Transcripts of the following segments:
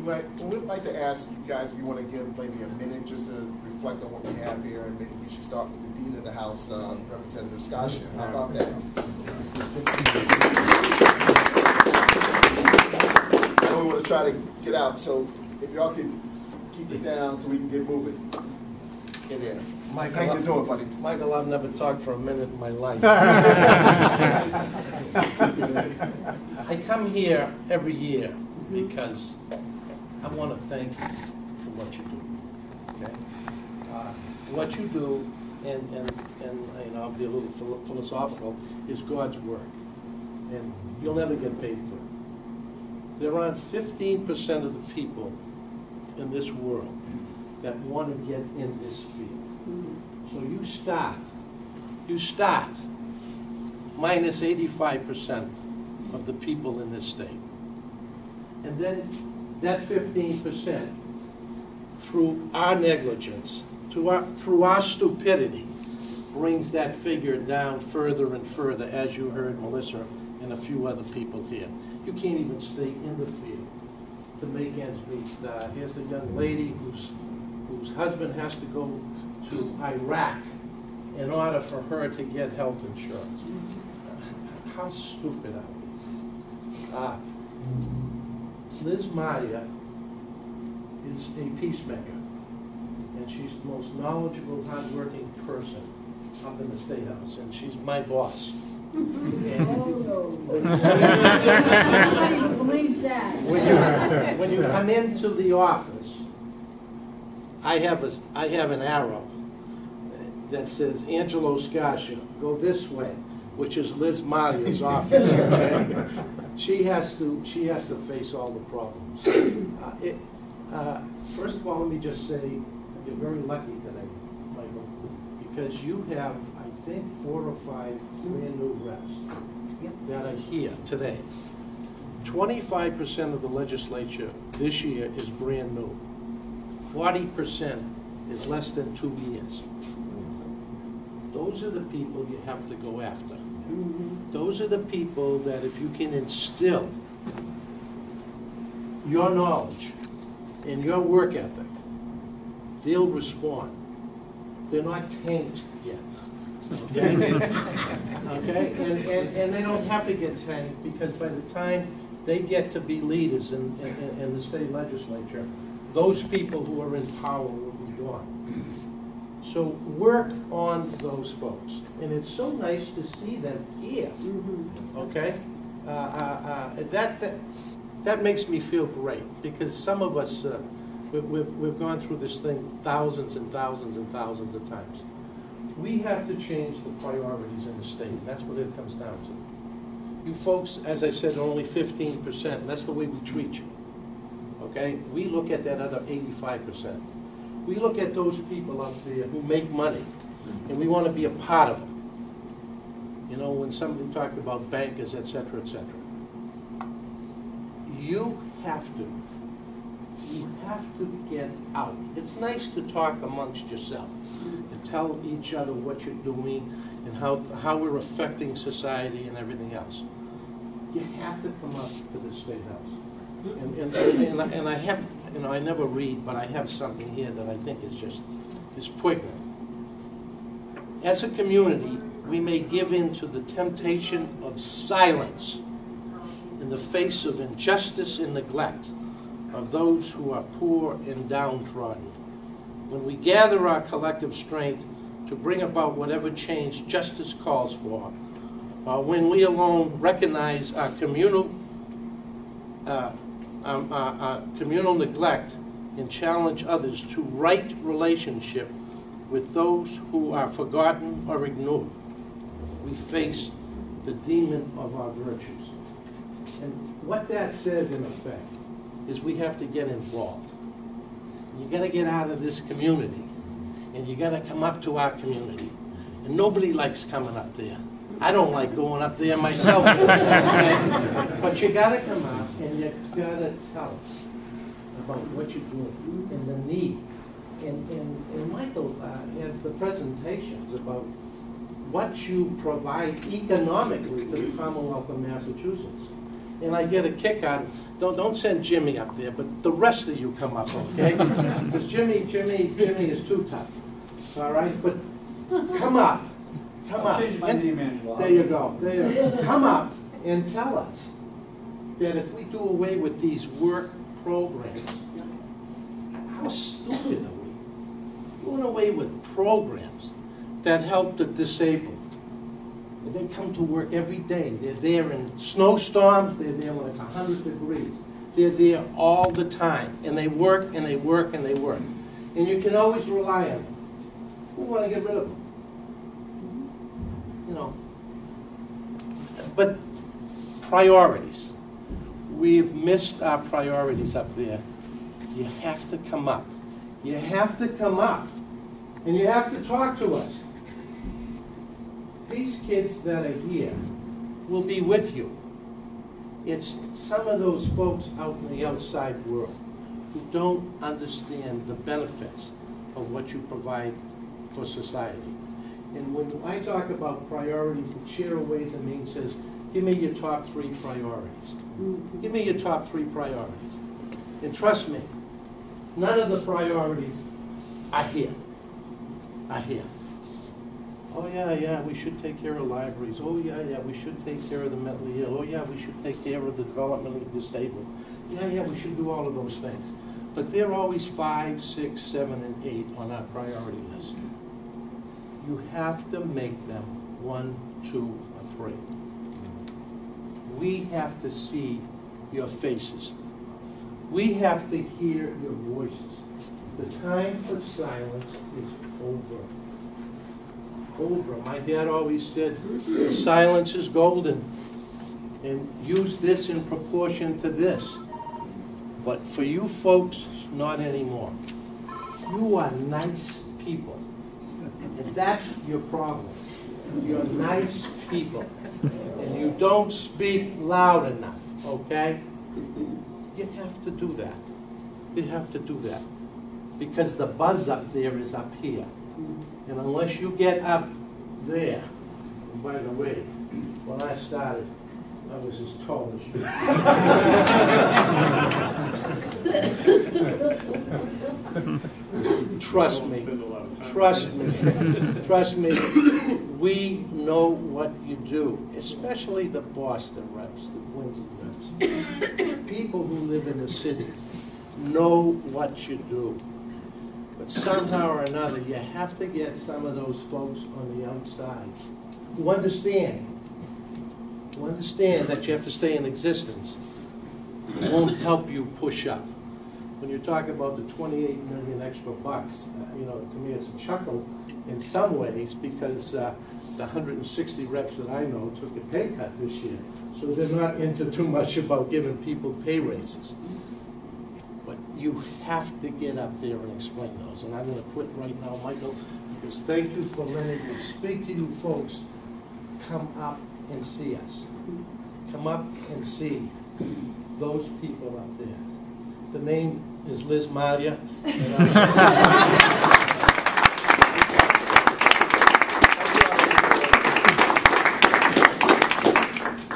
we'd like to ask you guys if you want to give maybe a minute just to reflect on what we have here, and maybe we should start with the Dean of the House, Representative Scaccia. How about that? I know we want to try to get out, so if y'all could keep it down so we can get moving in there. Michael, how you doing, buddy? Michael, I've never talked for a minute in my life. I come here every year because I want to thank you for what you do. Okay, what you do, and you know, I'll be a little philosophical, is God's work, and you'll never get paid for it. There aren't 15% of the people in this world that want to get in this field. So you start minus 85% of the people in this state. And then that 15%, through our negligence, through our stupidity, brings that figure down further and further, as you heard Melissa and a few other people here. You can't even stay in the field to make ends meet. Here's the young lady whose husband has to go to Iraq in order for her to get health insurance. How stupid are we? Liz Maya is a peacemaker, and she's the most knowledgeable, hardworking person up in the State House, and she's my boss. Nobody believes that. When you come into the office, I have an arrow that says Angelo Scaccia, go this way, which is Liz Maya's office. Okay? She has to face all the problems. First of all, let me just say you're very lucky today, Michael, because you have, I think, 4 or 5 brand new reps that are here today. 25% of the legislature this year is brand new. 40% is less than 2 years. Those are the people you have to go after. Those are the people that if you can instill your knowledge and your work ethic, they'll respond. They're not tanked yet. Okay? Okay? And they don't have to get tanked, because by the time they get to be leaders in the state legislature, those people who are in power will be gone. So work on those folks, and it's so nice to see them here. Okay, that makes me feel great, because some of us we've gone through this thing thousands and thousands and thousands of times. We have to change the priorities in the state. That's what it comes down to. You folks, as I said, are only 15%. That's the way we treat you. Okay, we look at that other 85%. We look at those people out there who make money, and we want to be a part of them. You know, when somebody talked about bankers, et cetera, et cetera. You have to get out. It's nice to talk amongst yourself and tell each other what you're doing and how we're affecting society and everything else. You have to come up to the State House. And I have, you know, I never read, but I have something here that I think is poignant. As a community, we may give in to the temptation of silence in the face of injustice and neglect of those who are poor and downtrodden. When we gather our collective strength to bring about whatever change justice calls for, when we alone recognize our communal neglect and challenge others to right relationship with those who are forgotten or ignored, we face the demon of our virtues. And what that says, in effect, is we have to get involved. You got to get out of this community, and you got to come up to our community. And nobody likes coming up there. I don't like going up there myself. But you got to come out, and you got to tell us about what you're doing and the need. And Michael has the presentations about what you provide economically to the Commonwealth of Massachusetts. and I get a kick out of, don't send Jimmy up there, but the rest of you come up, okay? Because Jimmy is too tough, all right? But come up. I'll change my name, Angelo. There you go. Come up and tell us that if we do away with these work programs, how stupid are we? Doing away with programs that help the disabled. And they come to work every day. They're there in snowstorms. They're there when it's 100 degrees. They're there all the time. And they work and they work and they work. And you can always rely on them. We want to get rid of them. You know. But priorities. We've missed our priorities up there. You have to come up. You have to come up. And you have to talk to us. These kids that are here will be with you. It's some of those folks out in the outside world who don't understand the benefits of what you provide for society. And when I talk about priorities, the Chair of Ways and Means says, give me your top 3 priorities. Give me your top 3 priorities. And trust me, none of the priorities are here. Oh yeah, we should take care of libraries. Oh yeah, we should take care of the mentally ill. Oh yeah, we should take care of the developmentally disabled. Yeah, we should do all of those things. But they're always 5, 6, 7, and 8 on our priority list. You have to make them 1, 2, or 3. We have to see your faces. We have to hear your voices. The time for silence is over. Over. My dad always said, silence is golden. And use this in proportion to this. But for you folks, not anymore. You are nice people. And that's your problem. You're nice people. And you don't speak loud enough, okay? You have to do that. You have to do that. Because the buzz up there is up here. And unless you get up there, and by the way, when I started, I was as tall as you. Trust me, we know what you do, especially the Boston reps, the Quincy reps. People who live in the cities know what you do. But somehow or another, you have to get some of those folks on the outside who understand that you have to stay in existence. It won't help you push up. When you talk about the 28 million extra bucks, you know, to me it's a chuckle in some ways because the 160 reps that I know took a pay cut this year. So they're not into too much about giving people pay raises. But you have to get up there and explain those. And I'm going to quit right now, Michael, because thank you for letting me speak to you folks. Come up and see us. Come up and see those people up there. The name is Liz Malia.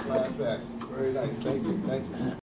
Class act. Very nice. Thank you. Thank you.